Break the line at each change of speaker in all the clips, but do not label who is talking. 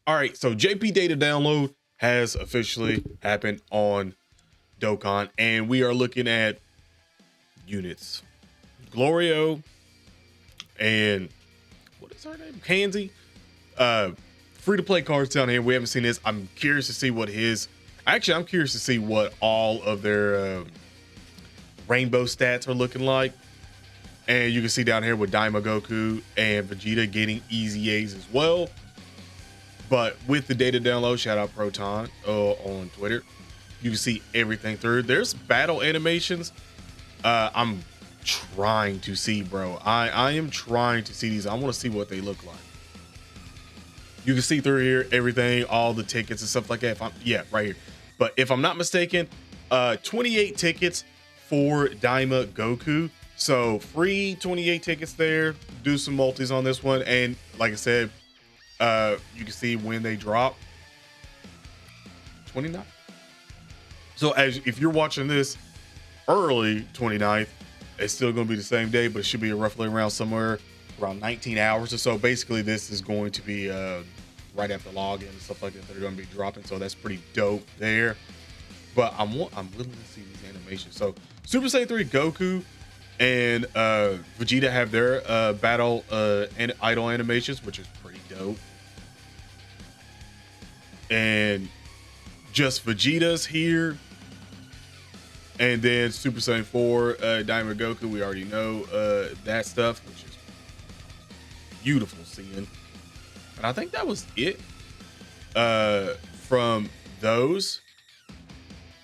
All right, so JP data download has officially happened on Dokkan, and we are looking at units. Glorio and what is her name? Pansy. Free to play cards down here. We haven't seen this. I'm curious to see what his. Actually, I'm curious to see what all of their rainbow stats are looking like. And you can see down here with Daima Goku and Vegeta getting easy A's as well. But with the data download, shout out Proton on Twitter, you can see everything through. There's battle animations. I'm trying to see, bro. I am trying to see these. I want to see what they look like. You can see through here everything, all the tickets and stuff like that. Yeah, right here. But if I'm not mistaken, 28 tickets for Daima Goku. So free 28 tickets there. Do some multis on this one, and like I said, you can see when they drop. 29. So if you're watching this early 29th, it's still going to be the same day, but it should be roughly around somewhere around 19 hours or so. Basically, this is going to be right after login and stuff like that. They're going to be dropping, so that's pretty dope there. But I'm willing to see these animations. So Super Saiyan 3 Goku and Vegeta have their battle and idol animations, which is pretty dope. And just Vegeta's here. And then Super Saiyan 4 Daima Goku, we already know that stuff, which is beautiful seeing. And I think that was it from those.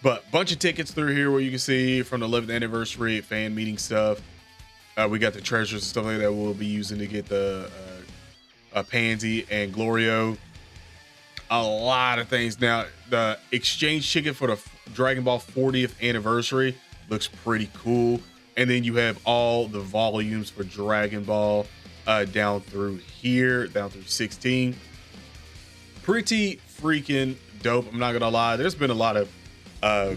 But bunch of tickets through here where you can see from the 11th anniversary fan meeting stuff. We got the treasures and stuff like that we'll be using to get the Pansy and Glorio. A lot of things. Now, the exchange ticket for the Dragon Ball 40th anniversary looks pretty cool. And then you have all the volumes for Dragon Ball down through here, down through 16. Pretty freaking dope. I'm not gonna lie. There's been a lot of I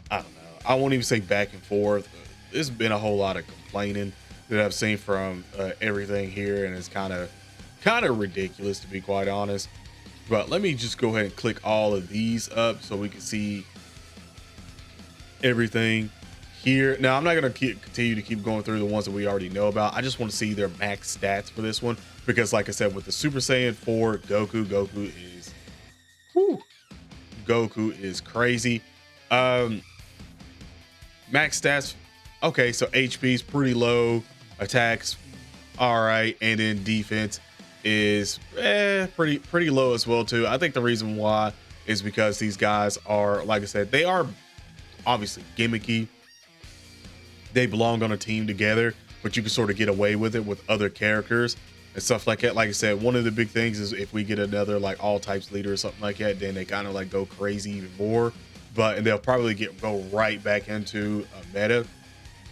don't know. I won't even say back and forth. There's been a whole lot of complaining that I've seen from everything here, and it's kind of ridiculous, to be quite honest. But let me just go ahead and click all of these up so we can see everything here. Now, I'm not going to continue to keep going through the ones that we already know about. I just want to see their max stats for this one, because like I said, with the Super Saiyan 4 Goku is Goku is crazy. Max stats, okay, so HP is pretty low, attacks all right, and then defense is pretty low as well too. I think the reason why is because these guys are, like I said, they are obviously gimmicky. They belong on a team together, but you can sort of get away with it with other characters and stuff like that. Like I said, one of the big things is if we get another like all types leader or something like that, then they kind of like go crazy even more. And they'll probably go right back into a meta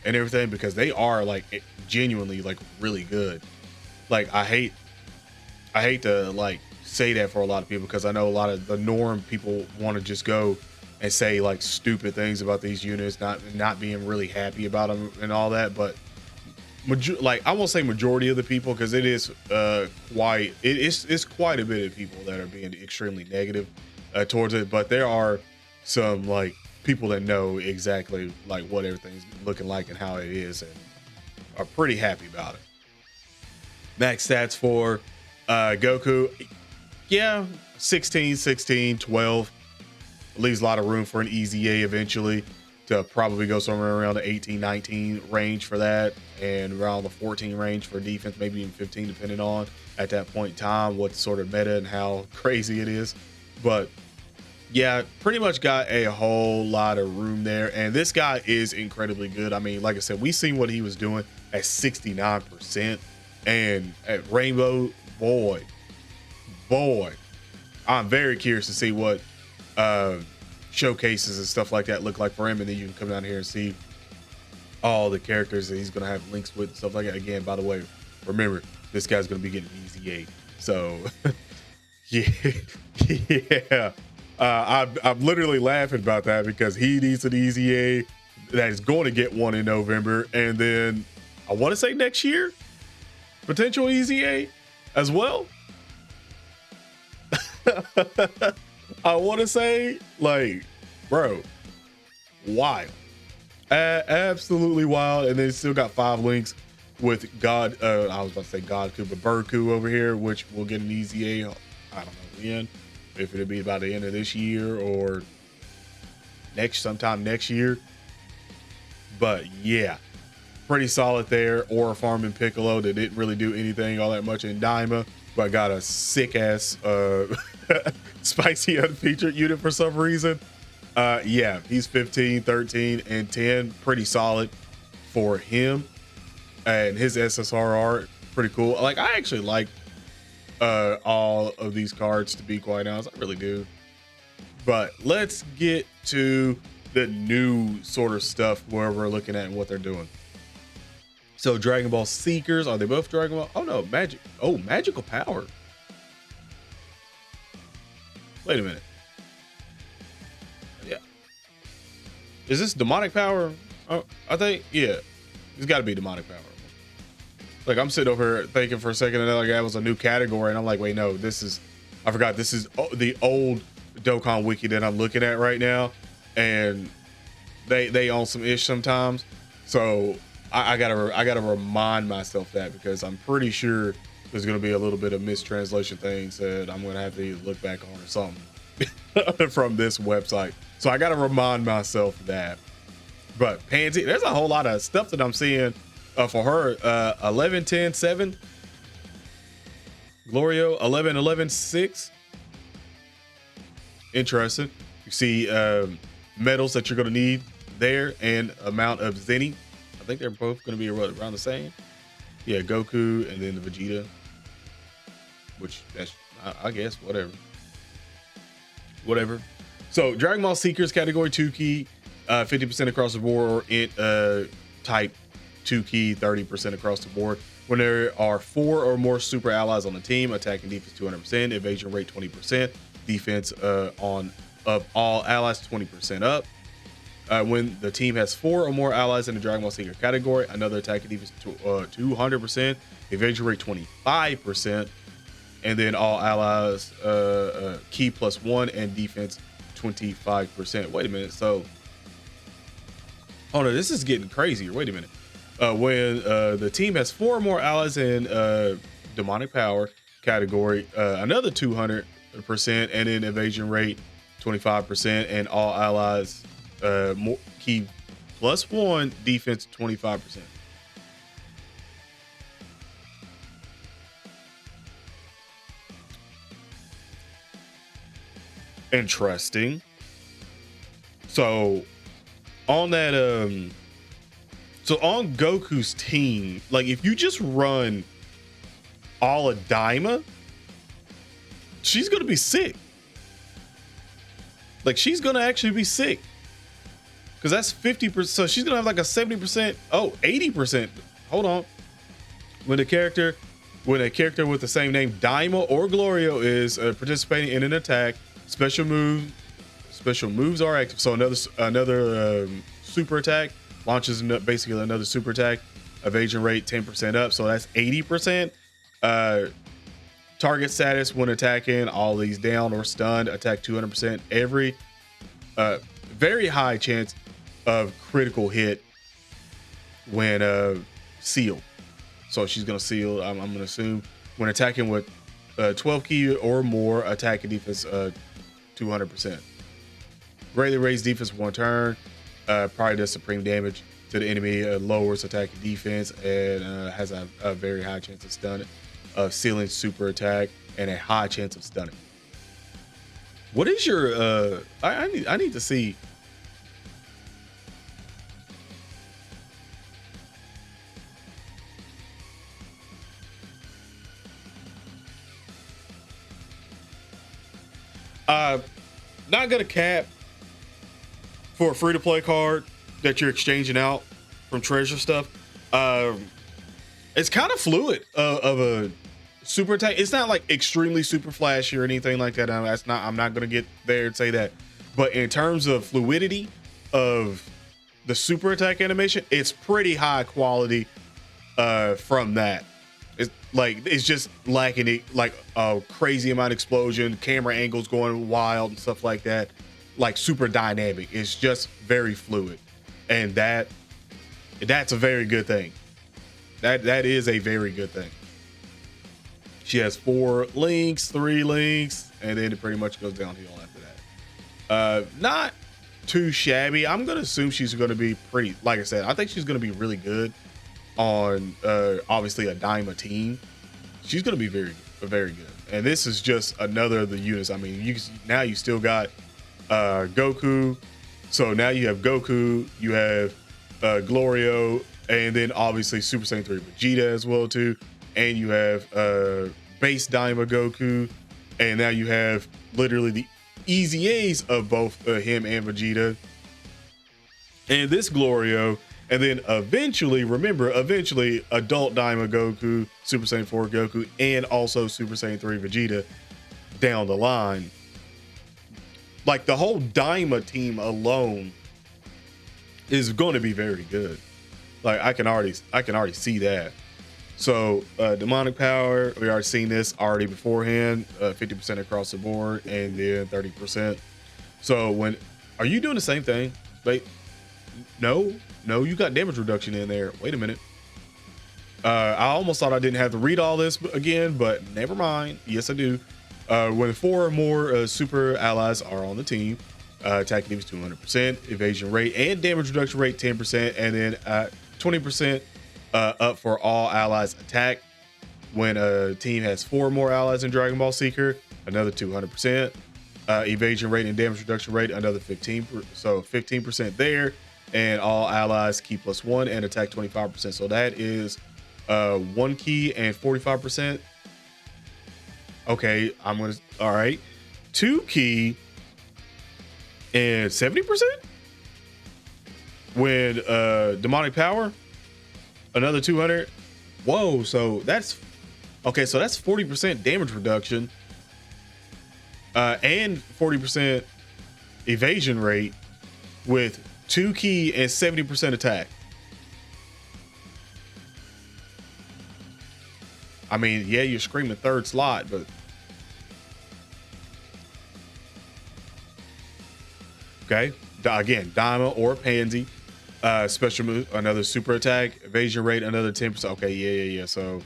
and everything, because they are like genuinely like really good. Like I hate to like say that for a lot of people, because I know a lot of the norm people want to just go and say like stupid things about these units, not being really happy about them and all that. But like I won't say majority of the people, because it is it's quite a bit of people that are being extremely negative towards it. But there are some like people that know exactly like what everything's looking like and how it is, and are pretty happy about it. Max stats for Goku, yeah, 16, 12. Leaves a lot of room for an easy A eventually, to probably go somewhere around the 18, 19 range for that, and around the 14 range for defense, maybe even 15, depending on at that point in time what sort of meta and how crazy it is. But yeah, pretty much got a whole lot of room there. And this guy is incredibly good. I mean, like I said, we seen what he was doing at 69%, and at Rainbow, boy, I'm very curious to see what showcases and stuff like that look like for him. And then you can come down here and see all the characters that he's going to have links with and stuff like that. Again, by the way, remember, this guy's going to be getting easy 8. So yeah. I'm literally laughing about that, because he needs an easy A that is going to get one in November. And then I want to say next year, potential easy A as well. I want to say, like, bro, wild. Absolutely wild. And then still got 5 links with God. I was about to say Godku, but Birdku over here, which will get an easy A. I don't know when, if it'll be by the end of this year or sometime next year. But yeah, pretty solid there. Aura Farm and Piccolo that didn't really do anything all that much in Daima, but got a sick ass spicy unfeatured unit for some reason. Yeah, he's 15, 13, and 10. Pretty solid for him. And his SSRR, pretty cool. Like, I actually like all of these cards, to be quite honest. I really do. But let's get to the new sort of stuff where we're looking at and what they're doing. So Dragon Ball Seekers, are they both Dragon Ball? Oh no, magic. Oh, magical power. Wait a minute. Yeah. Is this demonic power? Oh, I think, yeah. It's got to be demonic power. Like, I'm sitting over here thinking for a second and that was a new category, and I'm like, wait, no, I forgot this is the old Dokkan wiki that I'm looking at right now, and they own some ish sometimes. So I gotta remind myself that, because I'm pretty sure there's gonna be a little bit of mistranslation things that I'm gonna have to look back on or something from this website. So I gotta remind myself that. But Pansy, there's a whole lot of stuff that I'm seeing for her. 11, 10, 7. Glorio, 11, 11, 6. Interesting. You see metals that you're going to need there, and amount of Zenny. I think they're both going to be around the same. Yeah, Goku and then the Vegeta. Which, that's, I guess, whatever. So, Dragon Ball Seekers category 2 key. 50% across the board, type 2 key, 30% across the board. When there are 4 or more super allies on the team, attack and defense 200%, evasion rate 20%, defense of all allies 20% up. When the team has 4 or more allies in the Dragon Ball Seeker category, another attack and defense 200%, evasion rate 25%, and then all allies key +1 and defense 25%. Wait a minute, so. Oh no, this is getting crazier. Wait a minute. When the team has 4 or more allies in demonic power category, another 200%, and then evasion rate 25%, and all allies key +1, defense 25%. Interesting. So on that so on Goku's team, like, if you just run all of Daima, she's gonna be sick. Like, she's gonna actually be sick, because that's 50%. So she's gonna have like a 70%, 80%. Hold on. When a character with the same name, Daima or Glorio, is participating in an attack, special moves are active. So another super attack launches basically another super attack, evasion rate 10% up, so that's 80%. Target status when attacking, all these down or stunned, attack 200% every. Very high chance of critical hit when sealed. So she's gonna seal. I'm gonna assume when attacking with 12 key or more, attack and defense 200%. Greatly raised defense for 1 turn. Probably does supreme damage to the enemy. Lowers attack and defense, and has a very high chance of stunning, sealing super attack, and a high chance of stunning. What is your? I need to see. Not gonna cap. For a free-to-play card that you're exchanging out from treasure stuff, it's kind of fluid of a super attack. It's not like extremely super flashy or anything like that. I'm not gonna get there and say that. But in terms of fluidity of the super attack animation, it's pretty high quality from that. It's just lacking it, like a crazy amount of explosion, camera angles going wild and stuff like that. Like super dynamic. It's just very fluid, and that's a very good thing. That is a very good thing. She has 4 links, 3 links, and then it pretty much goes downhill after that. Not too shabby. I'm gonna assume she's gonna be pretty. Like I said, I think she's gonna be really good on obviously a Daima team. She's gonna be very good. And this is just another of the units. I mean, you still got Goku. So now you have Goku, you have Glorio, and then obviously Super Saiyan 3 Vegeta as well too. And you have base Daima Goku, and now you have literally the easy A's of both him and Vegeta. And this Glorio, and then eventually adult Daima Goku, Super Saiyan 4 Goku, and also Super Saiyan 3 Vegeta down the line. Like the whole Daima team alone is going to be very good. Like I can already see that. So demonic power, we already seen this already beforehand, 50% across the board, and then 30%. So are you doing the same thing? Wait, no, you got damage reduction in there. Wait a minute. I almost thought I didn't have to read all this again, but never mind. Yes, I do. When 4 or more super allies are on the team, attack defense 200%, evasion rate and damage reduction rate 10%, and then 20% up for all allies attack. When a team has 4 or more allies in Dragon Ball Seeker, another 200%, evasion rate and damage reduction rate another 15%, so 15% there, and all allies key +1 and attack 25%. So that is 1 key and 45%. Okay, all right, 2 key and 70%. When demonic power, another 200. Whoa, so that's okay. So that's 40% damage reduction, and 40% evasion rate with 2 key and 70% attack. I mean, yeah, you're screaming 3rd slot, but okay. Again, Daima or Pansy. Special move, another super attack, evasion rate, another 10%. Okay, yeah. So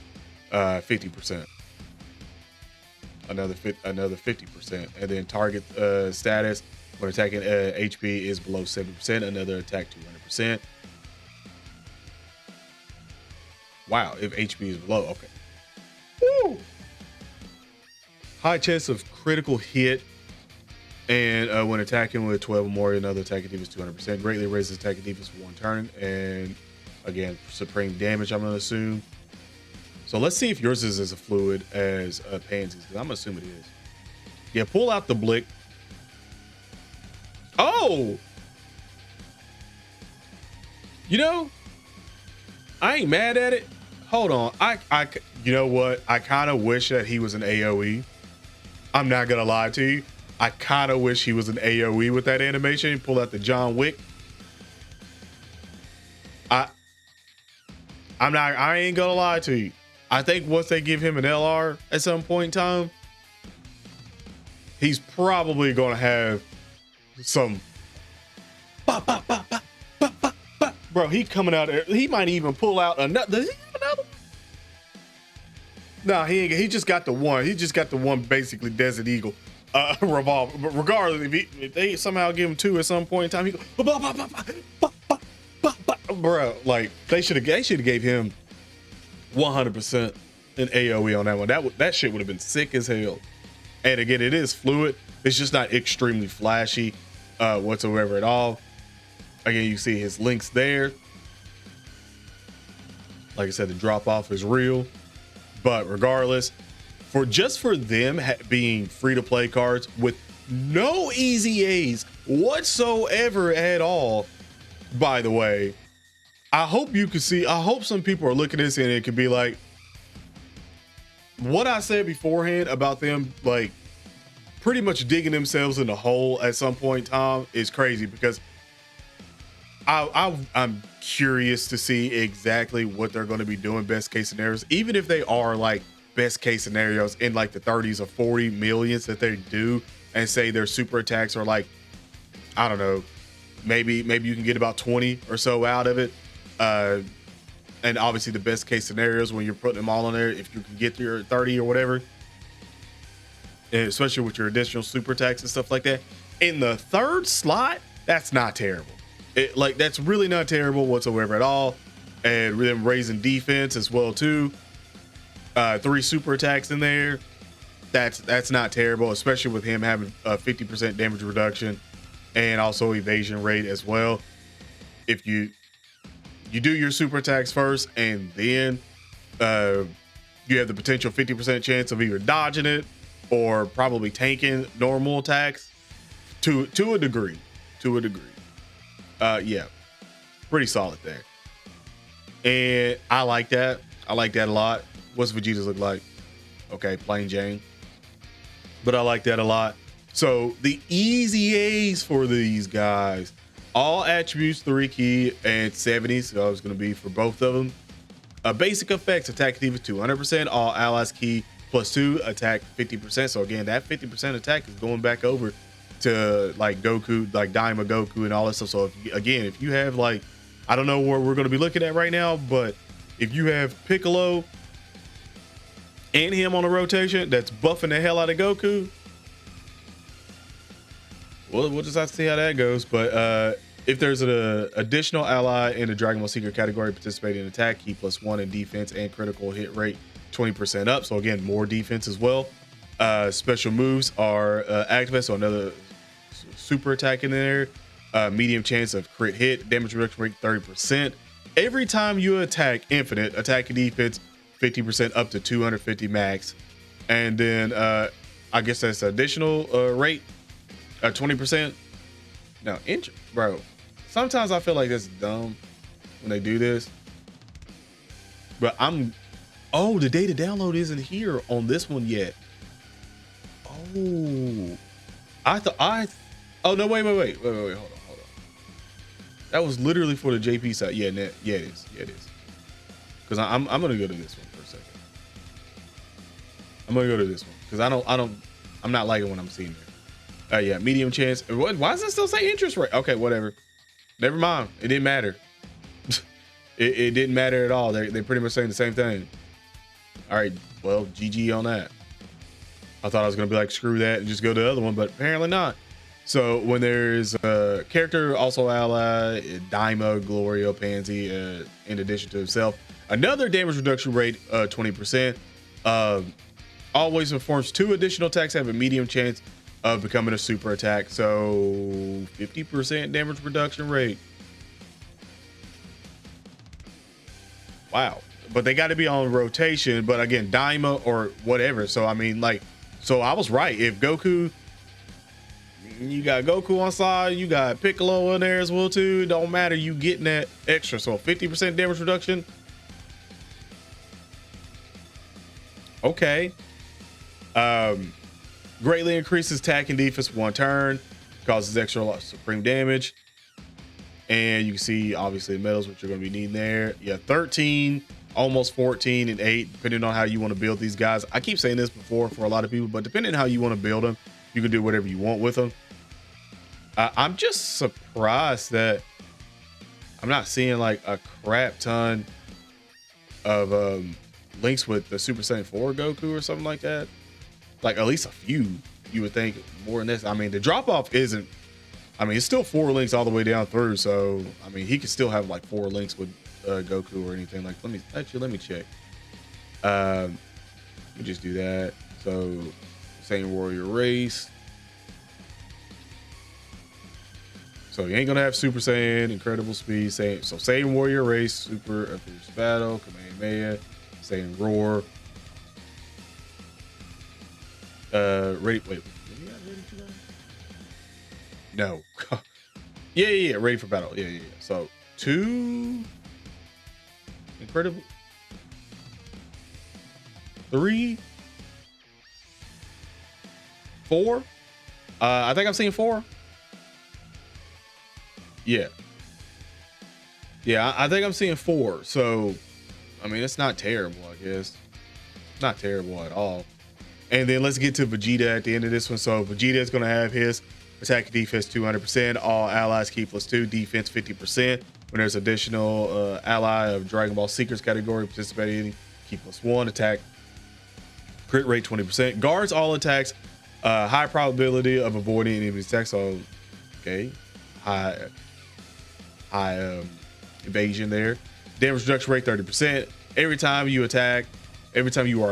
50%. Another 50%. And then target status when attacking HP is below 70%, another attack 200%. Wow, if HP is below, okay. Woo! High chance of critical hit. And when attacking with 12 or more, another attack defense 200%. Greatly raises attack defense for 1 turn. And again, supreme damage, I'm going to assume. So let's see if yours is as fluid as Pansy's, because I'm assuming it is. Yeah, pull out the Blick. Oh! You know, I ain't mad at it. Hold on. You know what? I kind of wish that he was an AoE. I'm not going to lie to you. I kind of wish he was an AoE with that animation. Pull out the John Wick. I ain't gonna lie to you. I think once they give him an LR at some point in time, he's probably gonna have some. Bro, he coming out. He might even pull out another. Does he have another? No, he ain't. He just got the one. He just got the one, basically Desert Eagle. Revolver, but regardless, if they somehow give him 2 at some point in time, he go, bro. Like they should have gave him 100% an AOE on that one. That shit would have been sick as hell. And again, it is fluid. It's just not extremely flashy whatsoever at all. Again, you see his links there. Like I said, the drop off is real, but regardless. For them being free-to-play cards with no easy A's whatsoever at all, by the way, I hope you can see, I hope some people are looking at this and it could be like, what I said beforehand about them, like, pretty much digging themselves in the hole at some point in time is crazy, because I'm curious to see exactly what they're going to be doing best case scenarios, even if they are like best case scenarios in like the 30s or 40 millions that they do, and say their super attacks are like, I don't know, maybe you can get about 20 or so out of it. And obviously the best case scenarios when you're putting them all on there, if you can get to your 30 or whatever, and especially with your additional super attacks and stuff like that. In the third slot, that's not terrible. That's really not terrible whatsoever at all. And then raising defense as well too. 3 super attacks in there. That's not terrible, especially with him having a 50% damage reduction and also evasion rate as well. If you do your super attacks first, and then you have the potential 50% chance of either dodging it or probably tanking normal attacks to a degree. Yeah, pretty solid there. And I like that. I like that a lot. What's Vegeta's look like? Okay, plain Jane. But I like that a lot. So the easy A's for these guys, all attributes 3 key and 70. So it's going to be for both of them. Basic effects, attack defense 200%, all allies key +2, attack 50%. So again, that 50% attack is going back over to like Goku, like Daima Goku and all that stuff. So if you have like, I don't know what we're going to be looking at right now, but if you have Piccolo and him on a rotation that's buffing the hell out of Goku, well, we'll just have to see how that goes. But if there's an additional ally in the Dragon Ball Secret category participating in attack, key +1 in defense and critical hit rate 20% up. So again, more defense as well. Special moves are activated, so another super attack in there. Medium chance of crit hit, damage reduction rate 30%. Every time you attack infinite, attack and defense 50% up to 250 max. And then I guess that's additional rate 20%. Now, bro, sometimes I feel like that's dumb when they do this. But oh, the data download isn't here on this one yet. Oh, oh no, wait, hold on. That was literally for the JP side. Yeah, it is. Because I'm gonna go to this one for a second. I'm gonna go to this one because I'm not liking what I'm seeing there. Yeah, medium chance. Why does it still say interest rate? Okay, whatever. Never mind. It didn't matter. it didn't matter at all. They're pretty much saying the same thing. All right, well, GG on that. I thought I was gonna be like, screw that and just go to the other one, but apparently not. So when there's a character, also ally, Daima, Glorio, Pansy, in addition to himself, another damage reduction rate, 20%. Always performs 2 additional attacks, have a medium chance of becoming a super attack. So 50% damage reduction rate. Wow. But they got to be on rotation. But again, Daima or whatever. So I mean, like, so I was right. If Goku, you got Goku on side, you got Piccolo in there as well too. It don't matter, you getting that extra. So 50% damage reduction. Okay. Greatly increases attack and defense 1 turn, causes extra loss supreme damage. And you can see obviously the metals, which you're going to be needing there. Yeah, 13, almost 14 and 8, depending on how you want to build these guys. I keep saying this before for a lot of people, but depending on how you want to build them, you can do whatever you want with them. I'm just surprised that I'm not seeing like a crap ton of links with the Super Saiyan 4 Goku or something like that. Like at least a few, you would think more than this. I mean, the drop off isn't, I mean, it's still 4 links all the way down through. So, I mean, he could still have like 4 links with Goku or anything. Like, let me check. Let me just do that. So, Saiyan Warrior Race. So you ain't gonna have Super Saiyan, Incredible Speed, Saiyan Warrior Race, Super Fierce Battle, Kamehameha, Saiyan Roar. Ready for battle? No. yeah, ready for battle. Yeah. So 2 Incredible, 3, 4. I think I'm seeing 4. Yeah. Yeah, I think I'm seeing 4. So, I mean, it's not terrible, I guess. Not terrible at all. And then let's get to Vegeta at the end of this one. So Vegeta is going to have his attack and defense 200%. All allies keep +2, defense 50%. When there's additional ally of Dragon Ball Secrets category participating, keep +1, attack crit rate 20%. Guards all attacks, high probability of avoiding enemy attacks. So, okay, high evasion there. Damage reduction rate 30%. Every time you are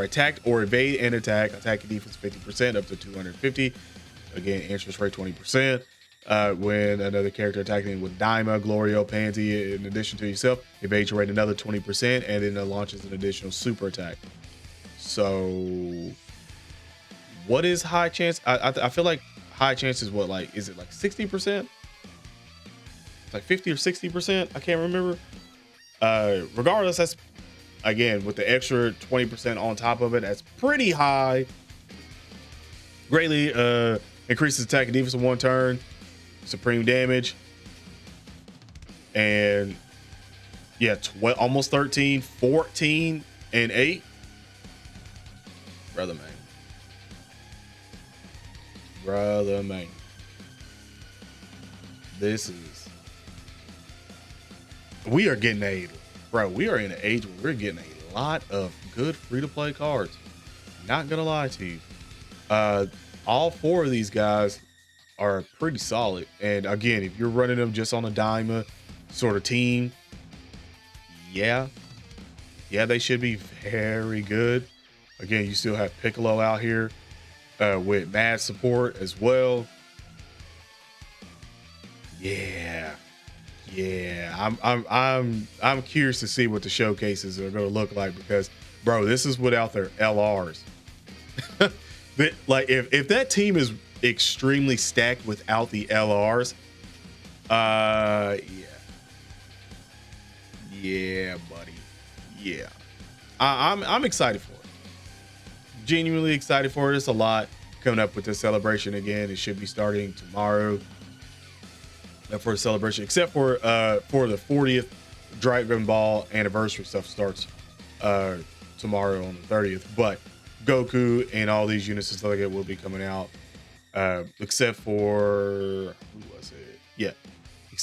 attacked or evade an attack and defense 50% up to 250. Again, interest rate 20%. When another character attacking with Daima, Glorio, Pansy, in addition to yourself, evasion rate another 20%, and then it launches an additional super attack. So, what is high chance? I feel like high chance is what, like, is it like 60%? Like 50 or 60%? I can't remember. Regardless, that's, again, with the extra 20% on top of it, that's pretty high. Greatly increases attack and defense in 1 turn, supreme damage, and yeah, almost 13, 14, and 8. Brother man, this is, we are getting we are in an age where we're getting a lot of good free-to-play cards. Not gonna lie to you. All 4 of these guys are pretty solid. And again, if you're running them just on a Daima sort of team, yeah, they should be very good. Again, you still have Piccolo out here with mad support as well. Yeah, I'm curious to see what the showcases are going to look like, because, bro, this is without their LRs. Like, if that team is extremely stacked without the LRs, yeah, buddy, yeah, I'm excited for it. Genuinely excited for it. It's a lot coming up with this celebration. Again, it should be starting tomorrow for a celebration, except for the 40th Dragon Ball anniversary stuff starts tomorrow on the 30th. But Goku and all these units and stuff like that will be coming out, except for, who was it? Yeah,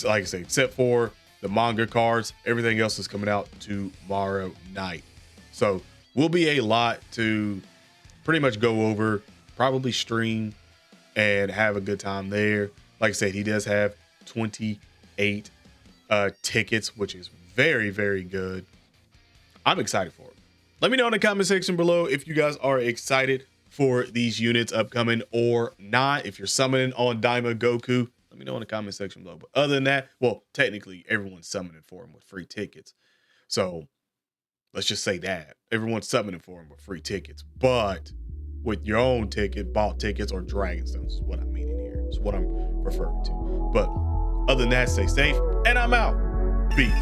like I said, except for the manga cards. Everything else is coming out tomorrow night. So will be a lot to pretty much go over, probably stream and have a good time there. Like I said, he does have 28 tickets, which is very, very good. I'm excited for it. Let me know in the comment section below if you guys are excited for these units upcoming or not. If you're summoning on Daima Goku, let me know in the comment section below. But other than that, well, technically everyone's summoning for him with free tickets. So let's just say that everyone's summoning for him with free tickets, but with your own ticket, bought tickets, or Dragonstones is what I'm meaning here. It's what I'm referring to. But other than that, stay safe, and I'm out. Peace.